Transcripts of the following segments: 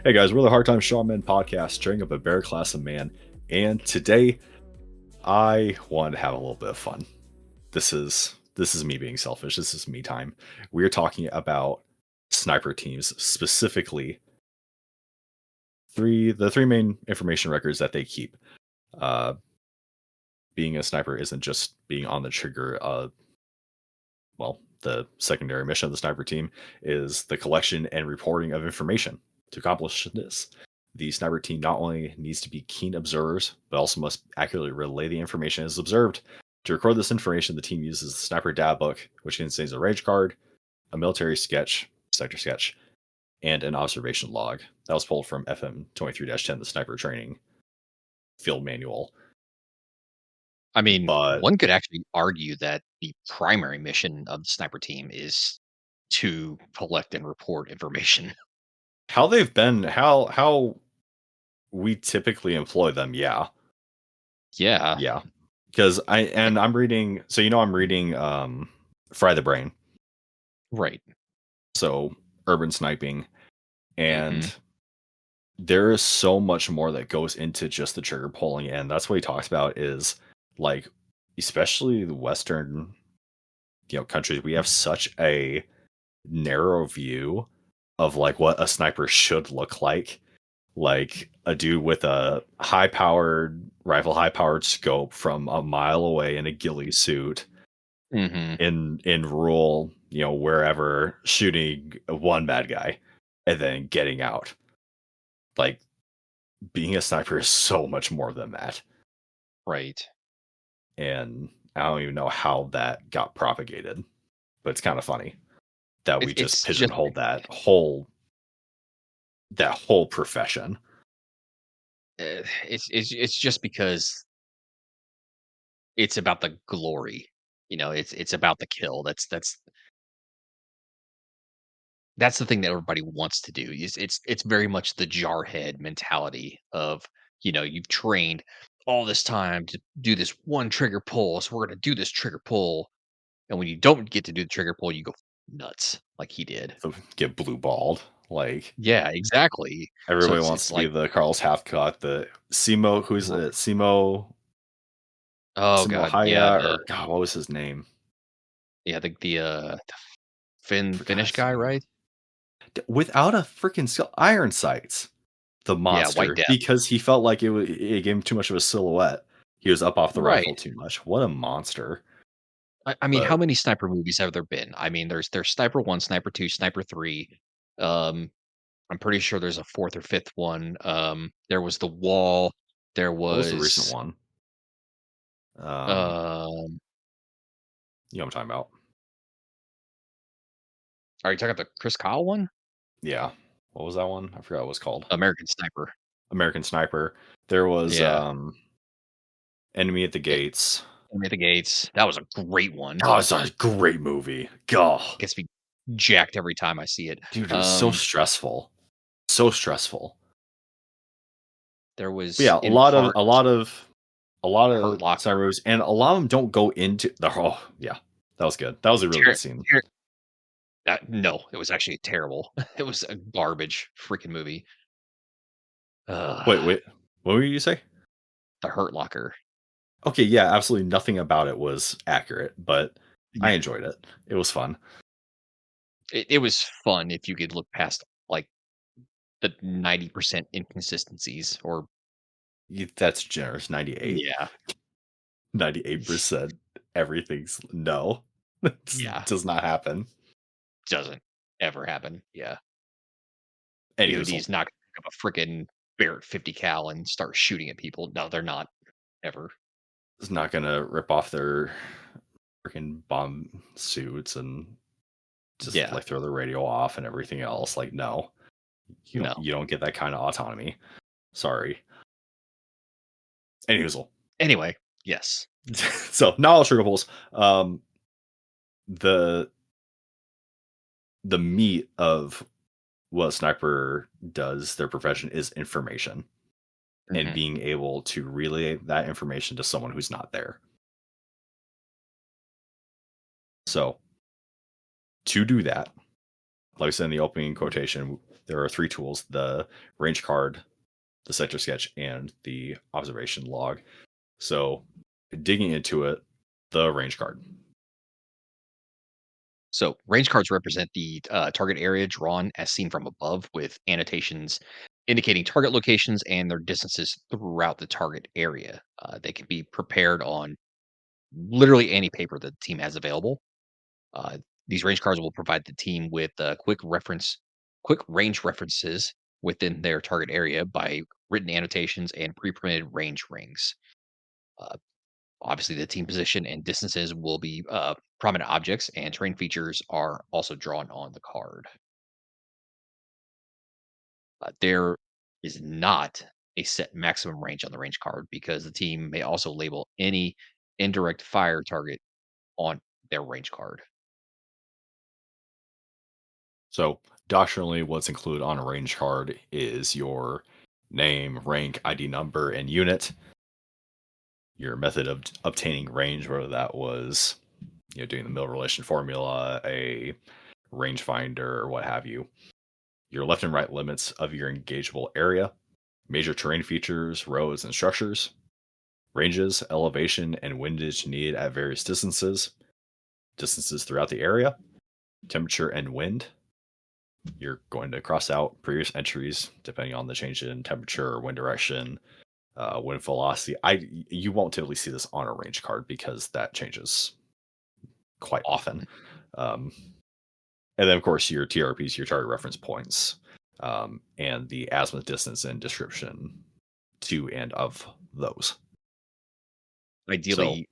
Hey guys, we're the Hard Time Shaman podcast, stirring up a bear class of man, and today I wanted to have a little bit of fun. This is me being selfish. This is me time. We're talking about sniper teams, specifically the three main information records that they keep. Uh, Being a sniper isn't just being on the trigger. The secondary mission of the sniper team is the collection and reporting of information. To accomplish this, the sniper team not only needs to be keen observers, but also must accurately relay the information as observed. To record this information, the team uses the sniper data book, which contains a range card, a military sketch, sector sketch, and an observation log. That was pulled from FM 23-10, the sniper training field manual. I mean, But one could actually argue that the primary mission of the sniper team is to collect and report information. how they've been, how we typically employ them, yeah. Yeah, Yeah. Because I'm reading, so I'm reading Fry the Brain. right. So urban sniping, Mhm. and there is so much more that goes into just the trigger pulling, and that's what he talks about is like, especially the Western, countries, we have such a narrow view of like what a sniper should look like a dude with a high powered rifle, high powered scope from a mile away in a ghillie suit Mhm. in rural, wherever, shooting one bad guy and then getting out. Like, being a sniper is so much more than that. Right. And I don't even know how that got propagated, but it's kind of funny that we just It's just pigeonholed that whole profession. it's just because it's about the glory. It's about the kill. That's the thing that everybody wants to do. Is it's very much the jarhead mentality of, you've trained all this time to do this one trigger pull, so we're gonna do this trigger pull. And when you don't get to do the trigger pull, you go nuts like he did. So get blue balled. Like, Yeah, exactly. So everybody wants it's to be like, the Carl's Hathcock, the Simo, who's r it? Simo oh god, yeah, Haya, or God, what was his name? the I forgot Finnish his guy, name. right? Without a freaking skill, iron sights. The Yeah, White monster, Death. because he felt like it gave him too much of a silhouette. He was up off the Right. rifle too much. What a monster! I mean, how But many sniper movies have there been? I mean, there's Sniper 1, Sniper 2, Sniper 3. Um, I'm pretty sure there's a 4th or 5th one. There was The Wall. There what was the recent was, one? Um, um you know what I'm talking about? are you talking about the Chris Kyle one? Yeah, what was that one? I forgot what it was called. American Sniper. American Sniper. There was Yeah. Enemy at the Gates. Enemy at the Gates. That was a great one. Oh, it's a great movie. God, Gets me jacked every time I see it. dude, it was so stressful, so stressful. There But was yeah, a in lot of a parts lot of a lot Hurt of Locker. side movies, and a lot of them don't go into the. Oh yeah, that was good. That was a really Ter good scene. ter no, it was actually terrible. It was a garbage freaking movie. Wait, Ugh, wait, what were you say? The Hurt Locker. Okay, yeah, absolutely nothing about it was accurate, but I Yeah. enjoyed it. It was fun. It was fun if you could look past, like, the 90% inconsistencies or That's generous. 98, yeah, 98%. Everything's no. That yeah, does not happen. doesn't ever happen. Yeah. Anyways, DoD's not gonna pick up a frickin' Barrett 50 cal and start shooting at people. No, they're not, ever. it's not gonna rip off their freaking bomb suits and just Yeah, like throw the radio off and everything else. Like, no, you don't no. you don't get that kind of autonomy. Sorry. Anyways, Anyway, yes. so not all trigger pulls. The the meat of what a sniper does, their profession, is information and Mhm. being able to relay that information to someone who's not there. So to do that, like I said in the opening quotation, there are three tools: the range card, the sector sketch, and the observation log. So, digging into it, the range card. So range cards represent the target area drawn as seen from above with annotations indicating target locations and their distances throughout the target area. They can be prepared on literally any paper that the team has available. Uh, these range cards will provide the team with quick range references within their target area by written annotations and pre-printed range rings. Uh, Obviously, the team position and distances will be prominent objects, and terrain features are also drawn on the card. There is not a set maximum range on the range card because the team may also label any indirect fire target on their range card. So, doctrinally, what's included on a range card is your name, rank, ID number, and unit. Your method of obtaining range, whether that was doing the mill relation formula, a rangefinder, or what have you. Your left and right limits of your engageable area, major terrain features, roads, and structures, ranges, elevation, and windage needed at various distances, distances throughout the area, temperature and wind. You're going to cross out previous entries depending on the change in temperature or wind direction, wind velocity. You won't typically see this on a range card because that changes quite often. Often, Um, and then, of course, your TRPs, your target reference points, and the azimuth distance and description to and of those. So, ideally,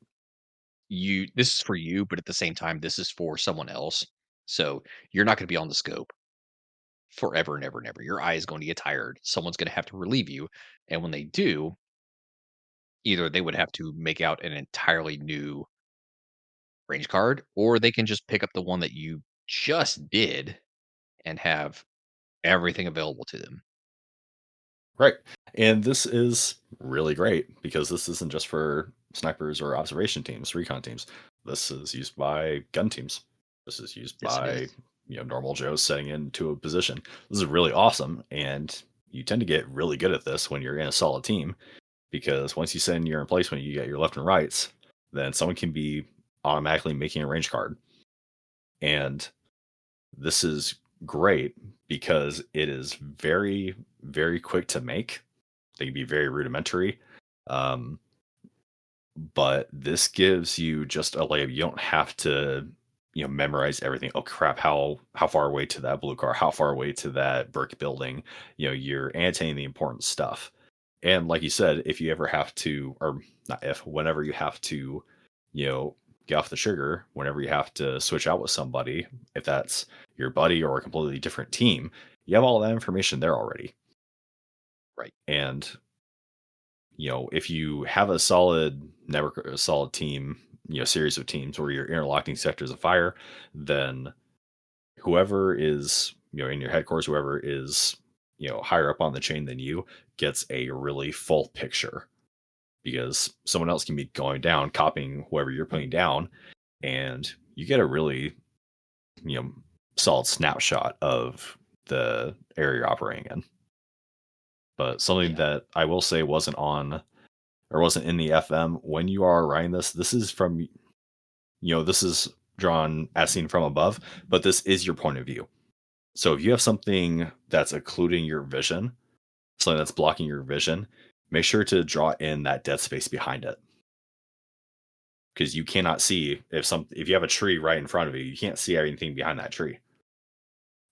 you this is for you, but at the same time, this is for someone else. So you're not going to be on the scope forever and ever and ever. Your eye is going to get tired. Someone's going to have to relieve you, and when they do, either they would have to make out an entirely new range card, or they can just pick up the one that you just did and have everything available to them. right. And this is really great because this isn't just for snipers or observation teams, recon teams. This is used by gun teams. This is used Yes, it by is. normal Joes setting into a position. This is really awesome, and you tend to get really good at this when you're in a solid team because once you set in your emplacement, you get your left and rights. Then someone can be automatically making a range card, and this is great because it is very, very quick to make. They can be very rudimentary. Um, but this gives you just a layup. You don't have to, memorize everything. Oh crap, how far away to that blue car, how far away to that brick building. You're annotating the important stuff. And like you said, if you ever have to, or not if, whenever you have to, you know, get off the sugar, whenever you have to switch out with somebody, if that's your buddy or a completely different team, you have all that information there already. Right. And if you have a solid network, a solid team, series of teams where you're interlocking sectors of fire, then whoever is, in your headquarters, whoever is, higher up on the chain than you gets a really full picture because someone else can be going down, copying whoever you're putting down, and you get a really, you know, solid snapshot of the area you're operating in. But something Yeah. that I will say wasn't on or wasn't in the FM when you are writing this. This is from this is drawn as seen from above, but this is your point of view. So if you have something that's occluding your vision, something that's blocking your vision, make sure to draw in that dead space behind it. Because you cannot see if you have a tree right in front of you, you can't see anything behind that tree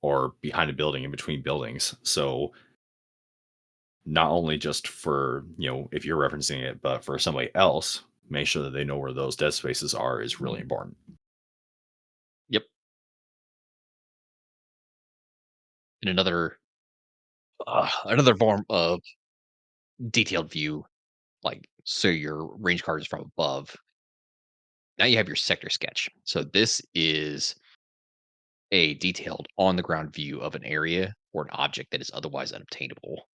or behind a building in between buildings. So not only just for, if you're referencing it, but for somebody else, make sure that they know where those dead spaces are is really important. Yep. And another form of detailed view, like so your range card is from above. Now you have your sector sketch. So this is a detailed on the ground view of an area or an object that is otherwise unobtainable.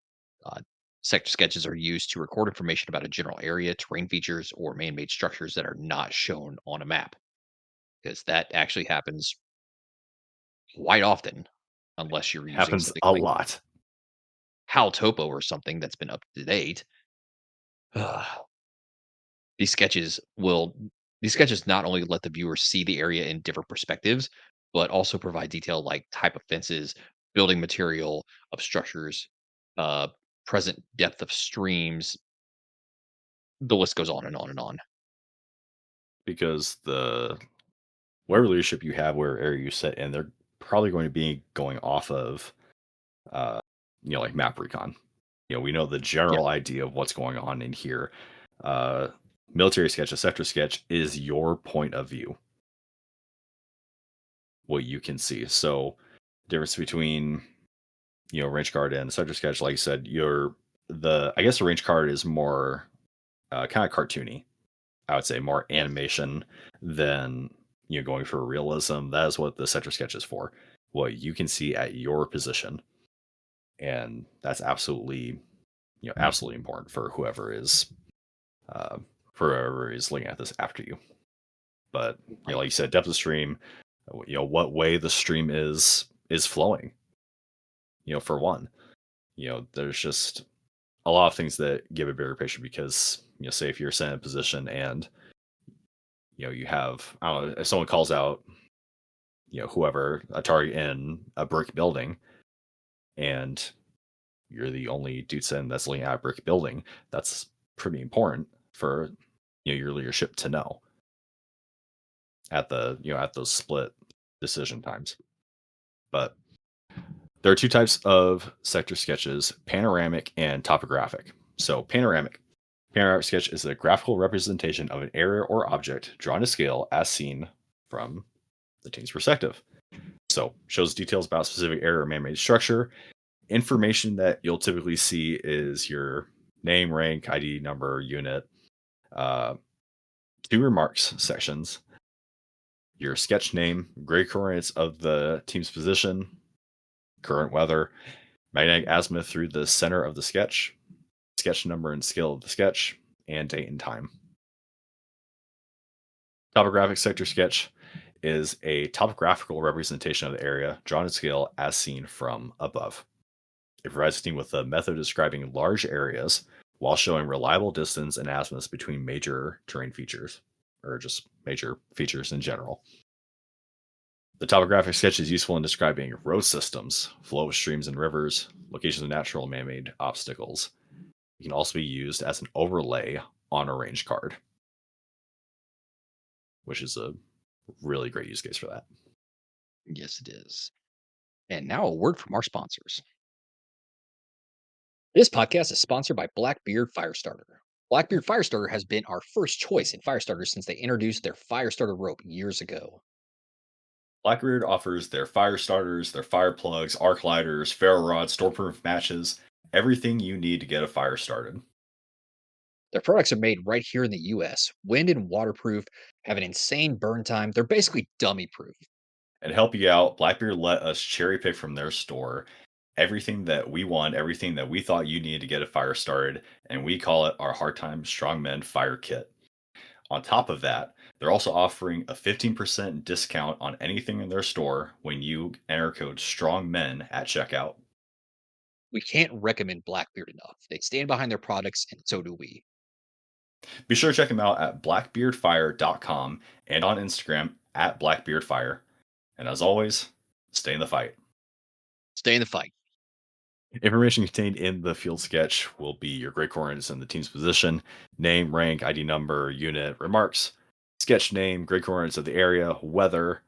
Uh, Sector sketches are used to record information about a general area, terrain features, or man made structures that are not shown on a map, because that actually happens quite often. unless you're using Happens something a like lot Hal Topo or something that's been up to date. These sketches will these sketches not only let the viewer see the area in different perspectives, but also provide detail like type of fences, building material of structures, uh, present depth of streams. The list goes on and on and on. because the whatever leadership you have, where area you sit in, they're probably going to be going off of, uh, like map recon. We know the Yeah, general idea of what's going on in here. Uh, Military sketch, a sector sketch is your point of view, what you can see. So, difference between range card and sector sketch, like you said, I guess the range card is more kind of cartoony. I would say more animation than going for realism. That is what the sector sketch is for. What you can see at your position, and that's absolutely important uh, for whoever is looking at this after you. But right. like you said, depth of stream, what way the stream is flowing. For one, there's just a lot of things that give a bigger picture because say if you're set in a position and you have, I don't know, if someone calls out whoever a target in a brick building, and you're the only dude sitting that's looking at a brick building, that's pretty important for your leadership to know at those split decision times. But there are two types of sector sketches: panoramic and topographic. So panoramic sketch is a graphical representation of an area or object drawn to scale as seen from the team's perspective. So shows details about specific area or man-made structure. Information that you'll typically see is your name, rank, ID number, unit, uh, two remarks sections, your sketch name, grid coordinates of the team's position, current weather, magnetic azimuth through the center of the sketch number and scale of the sketch, and date and time. Topographic sector sketch is a topographical representation of the area drawn to scale as seen from above. It provides the team with a method describing large areas while showing reliable distance and azimuths between major terrain features, or just major features in general. The topographic sketch is useful in describing road systems, flow of streams and rivers, locations of natural and man made obstacles. It can also be used as an overlay on a range card, which is a really great use case for that. Yes, it is. And now a word from our sponsors. This podcast is sponsored by Blackbeard Firestarter. Blackbeard Firestarter has been our first choice in Firestarter since they introduced their Firestarter rope years ago. Blackbeard offers their fire starters, their fire plugs, arc lighters, ferro rods, stormproof matches, everything you need to get a fire started. Their products are made right here in the US, wind and waterproof, have an insane burn time. They're basically dummy proof. And help you out, Blackbeard let us cherry pick from their store everything that we want, everything that we thought you needed to get a fire started, and we call it our Hard Time Strong Men Fire Kit. On top of that, they're also offering a 15% discount on anything in their store when you enter code STRONGMEN at checkout. We can't recommend Blackbeard enough. They stand behind their products, and so do we. Be sure to check them out at blackbeardfire.com and on Instagram at blackbeardfire. And as always, stay in the fight. Stay in the fight. Information contained in the field sketch will be your grid coordinates and the team's position, name, rank, ID number, unit, remarks, sketch name, grid coordinates of the area, weather,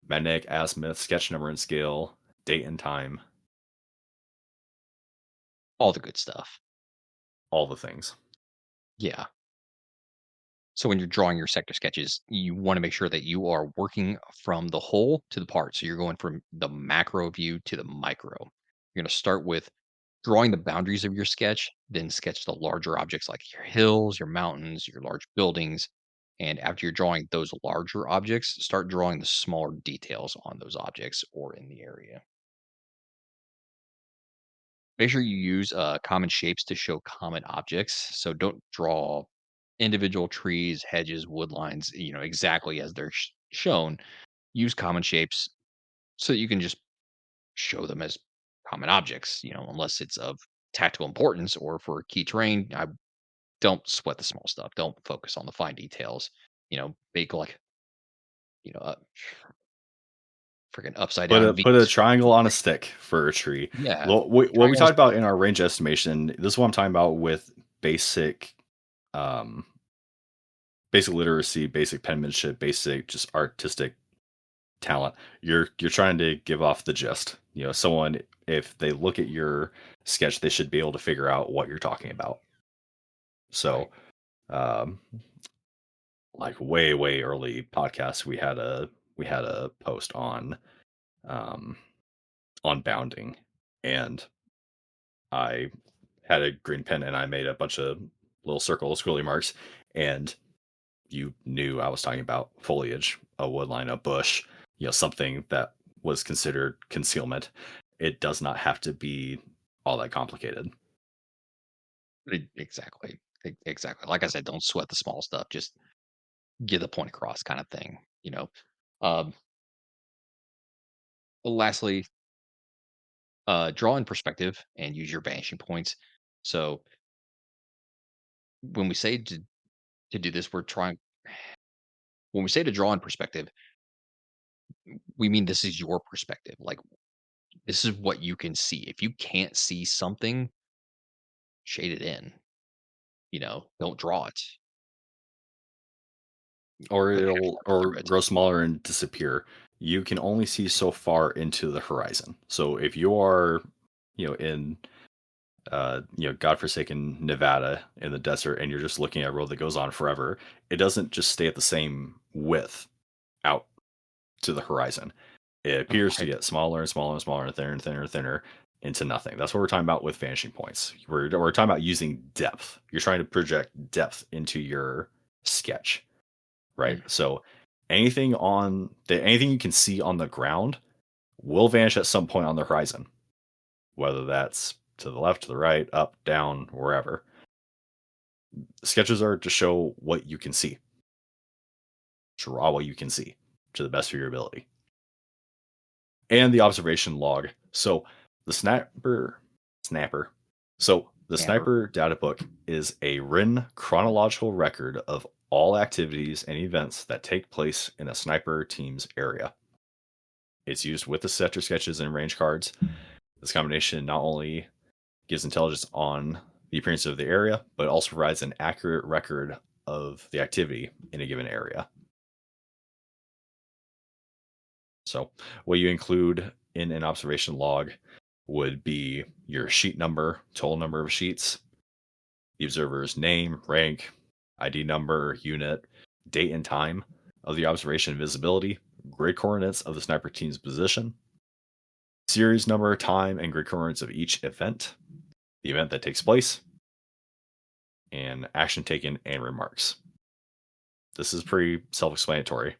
magnetic azimuth, sketch number and scale, date and time, All the good stuff. all the things. Yeah. So when you're drawing your sector sketches, you want to make sure that you are working from the whole to the part. So you're going from the macro view to the micro. You're going to start with drawing the boundaries of your sketch, then sketch the larger objects like your hills, your mountains, your large buildings. And after you're drawing those larger objects, start drawing the smaller details on those objects or in the area. Make sure you use common shapes to show common objects. So don't draw individual trees, hedges, wood lines, exactly as they're shown. Use common shapes so that you can just show them as common objects, unless it's of tactical importance or for key terrain. I don't sweat the small stuff. Don't focus on the fine details. Make like, a freaking upside down V. Put a triangle on a stick for a tree. Yeah. Well, what we Triangles. talked about in our range estimation, this is what I'm talking about with basic, um, basic literacy, basic penmanship, basic just artistic talent. You're trying to give off the gist. Someone, if they look at your sketch, they should be able to figure out what you're talking about. So, Right. um, like way early podcast, we had a post um on bounding, and I had a green pen and I made a bunch of little circle squiggly marks, and you knew I was talking about foliage, a wood line, a bush, something that was considered concealment. It does not have to be all that complicated. Exactly. Exactly. Like I said, don't sweat the small stuff. Just get the point across, kind of thing. Um, lastly, draw in perspective and use your vanishing points. So when we say to do this, we're trying. When we say to draw in perspective, we mean this is your perspective. Like this is what you can see. If you can't see something, shade it in. Don't draw it. Or Put hash it'll marks or through it. grow smaller and disappear. You can only see so far into the horizon. So if you are, in godforsaken Nevada in the desert, and you're just looking at a road that goes on forever, it doesn't just stay at the same width out to the horizon. It appears to Right. get smaller and smaller and smaller and thinner and thinner and thinner into nothing. That's what we're talking about with vanishing points. We're talking about using depth. You're trying to project depth into your sketch, right? Mm. So anything you can see on the ground will vanish at some point on the horizon, whether that's to the left, to the right, up, down, wherever. Sketches are to show what you can see. Draw what you can see to the best of your ability. And the observation log. So the snapper. So the Camper. sniper data book is a written chronological record of all activities and events that take place in a sniper team's area. It's used with the sector sketches and range cards. This combination not only gives intelligence on the appearance of the area, but also provides an accurate record of the activity in a given area. So, what you include in an observation log would be your sheet number, total number of sheets, the observer's name, rank, ID number, unit, date and time of the observation, visibility, grid coordinates of the sniper team's position, series number, time, and grid coordinates of each event, the event that takes place, and action taken and remarks. This is pretty self explanatory.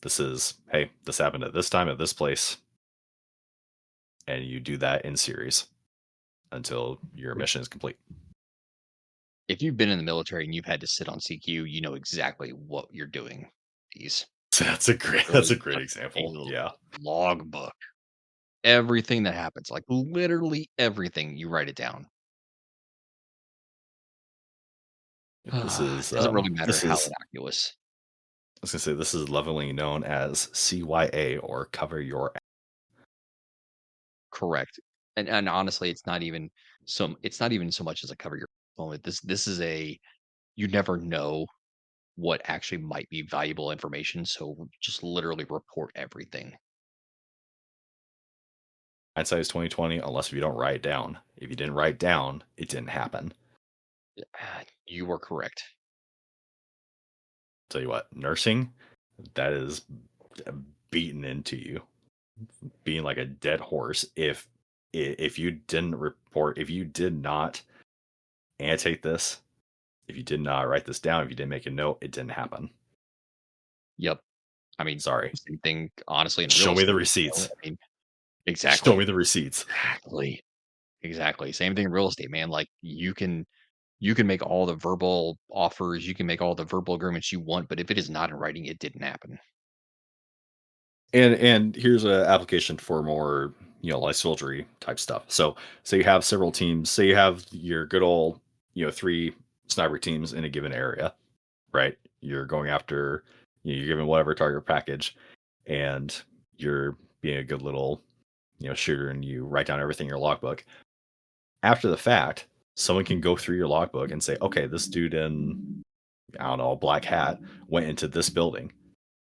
This is, hey, this happened at this time at this place, and you do that in series until your mission is complete. If you've been in the military and you've had to sit on CQ, you know exactly what you're doing. These So that's literally a great just a example. Yeah. logbook. Everything that happens, like literally everything, you write it down. Doesn't really matter This how is innocuous. I was gonna say this is lovingly known as CYA, or cover your. Correct. And honestly, it's not even so much as a cover your moment. This is a you never know what actually might be valuable information, so just literally report everything. Hindsight is 2020, unless if you don't write it down. If you didn't write down, it didn't happen. You were correct. Tell you what, nursing, that is beaten into you, being like a dead horse. If you didn't report, if you did not annotate this, if you did not write this down, if you didn't make a note, it didn't happen. Yep. I mean, Sorry. same thing, honestly, in real Show me the estate. receipts. I mean, Show exactly. me the receipts. Exactly. Exactly. Same thing in real estate, man. Like you can make all the verbal offers, you can make all the verbal agreements you want, but if it is not in writing, it didn't happen. And here's an application for more. light soldiery type stuff. So you have several teams. Say you have your good old, 3 sniper teams in a given area, right? You're going after, you're given whatever target package, and you're being a good little, shooter, and you write down everything in your logbook. After the fact, someone can go through your logbook and say, okay, this dude in, I don't know, a black hat went into this building.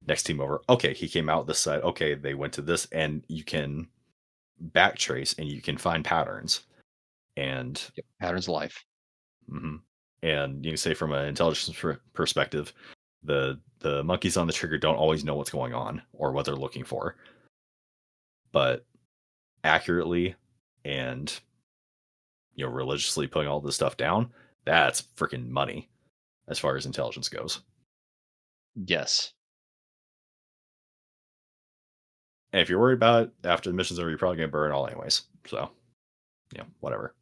Next team over, okay, he came out this side. Okay, they went to this, and you can backtrace and you can find patterns. And Yep. Patterns of life. mhm. And you can say from an intelligence perspective, the monkeys on the trigger don't always know what's going on or what they're looking for, but accurately and religiously putting all this stuff down, that's freaking money as far as intelligence goes. Yes. And if you're worried about it after the mission's over, you're probably gonna burn it all anyways. So whatever.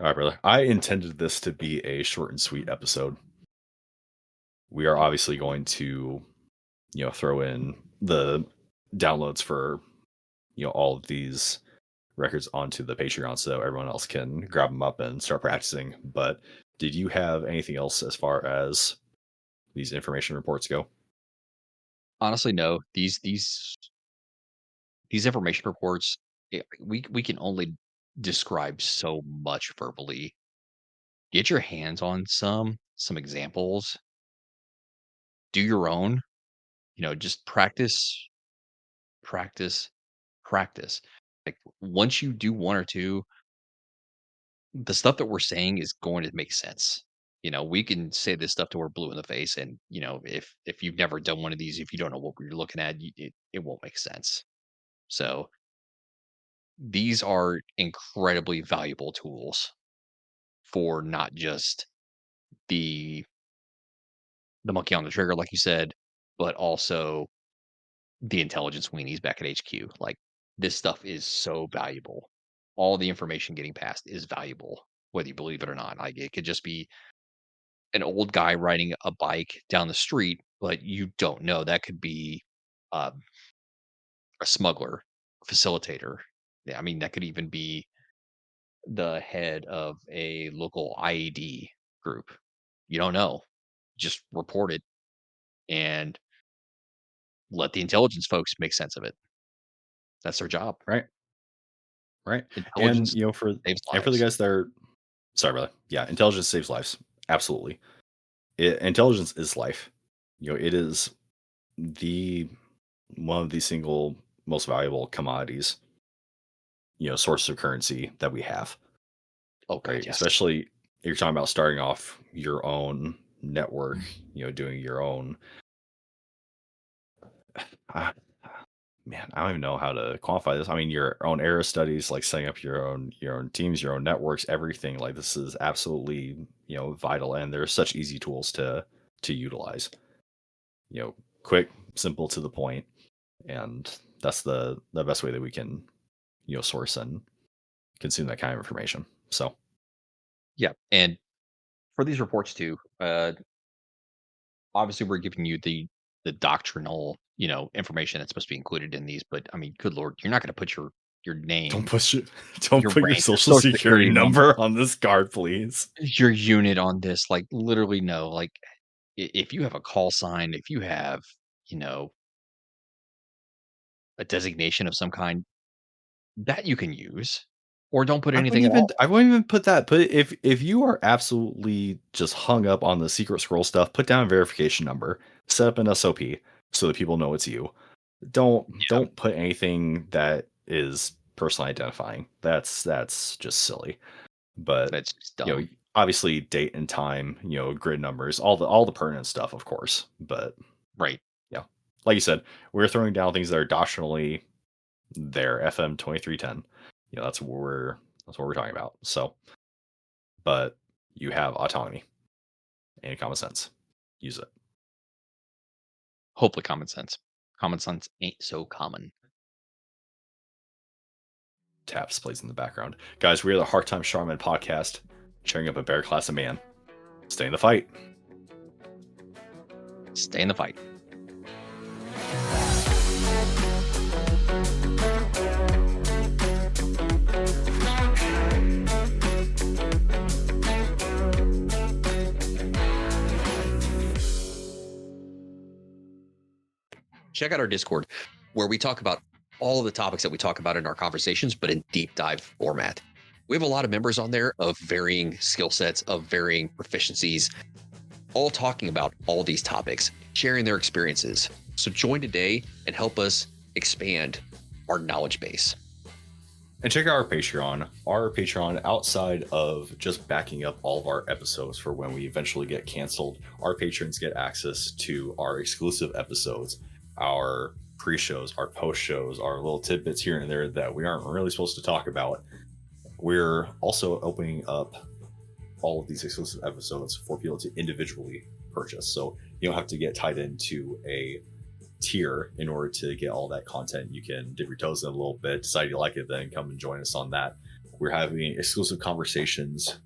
All right, brother. I intended this to be a short and sweet episode. We are obviously going to, throw in the downloads for, all of these records onto the Patreon so everyone else can grab them up and start practicing. But did you have anything else as far as these information reports go? Honestly, no. These information reports, we can only describe so much verbally. Get your hands on some examples. Do your own. Just practice, practice, practice. Like once you do one or two, the stuff that we're saying is going to make sense. We can say this stuff till we're blue in the face, and if you've never done one of these, if you don't know what you're looking at, it won't make sense. So these are incredibly valuable tools for not just the the monkey on the trigger, like you said, but also the intelligence weenies back at HQ. Like this stuff is so valuable. All the information getting passed is valuable, whether you believe it or not. Like it could just be an old guy riding a bike down the street, but you don't know. That could be uh, a smuggler, facilitator. Yeah, I mean, that could even be the head of a local IED group. You don't know. Just report it and let the intelligence folks make sense of it. That's their job. Right. Right. And Intelligence saves for the lives. guys that are sorry, brother. Yeah, intelligence saves lives. Absolutely. Intelligence is life. It is the one of the single most valuable commodities, source of currency that we have, Oh God, right? yes. Especially if you're talking about starting off your own network, doing your own. Uh, man, I don't even know how to quantify this. I mean, your own era studies, like setting up your own teams, your own networks, everything. Like this is absolutely vital, and there's such easy tools to utilize. Quick, simple, to the point, and that's the best way that we can source and consume that kind of information. So Yeah. And for these reports too, obviously we're giving you the doctrinal, information that's supposed to be included in these, but I mean, good lord, you're not going to put your don't name, push it. Don't your put your rank, your social social security security number, number on this card, please. your unit on this. Like literally, no. Like if you have a call sign, if you have, you know, a designation of some kind, that you can use, or don't put anything at all. I wouldn't even put that. Put if you are absolutely just hung up on the secret scroll stuff, put down a verification number, set up an SOP so that people know it's you. Yeah, Don't put anything that is personally identifying. That's just silly. But that's just dumb. obviously date and time, grid numbers, all the pertinent stuff, of course. But Right. yeah, like you said, we're throwing down things that are doctrinally there. FM 2310. That's what we're talking about. So, but you have autonomy and common sense. Use it. Hopefully common sense. Common sense ain't so common. Taps plays in the background. Guys, we are the Hard Time Strongman podcast, cheering up a bear class of man. Stay in the fight. Stay in the fight. Check out our Discord where we talk about all of the topics that we talk about in our conversations, but in deep dive format. We have a lot of members on there of varying skill sets, of varying proficiencies, all talking about all these topics, sharing their experiences. So join today and help us expand our knowledge base. And check out our Patreon. Our Patreon, outside of just backing up all of our episodes for when we eventually get canceled, our patrons get access to our exclusive episodes, our pre-shows, our post-shows, our little tidbits here and there that we aren't really supposed to talk about. We're also opening up all of these exclusive episodes for people to individually purchase. So you don't have to get tied into a tier in order to get all that content. You can dip your toes in a little bit, decide you like it, then come and join us on that. We're having exclusive conversations,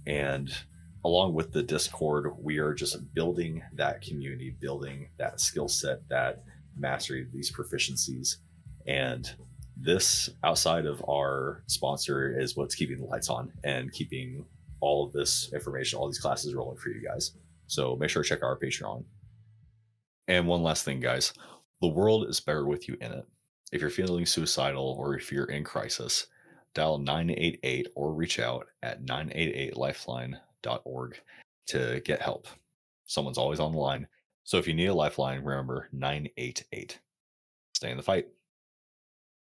and along with the Discord, we are just building that community, building that skill set, that mastery, these proficiencies. And this, outside of our sponsor, is what's keeping the lights on and keeping all of this information, all these classes rolling for you guys. So make sure to check out our Patreon. And one last thing, guys, the world is better with you in it. If you're feeling suicidal or if you're in crisis, dial 988 or reach out at 988lifeline.org to get help. Someone's always on the line. So if you need a lifeline, remember 988. Stay in the fight.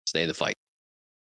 Stay in the fight.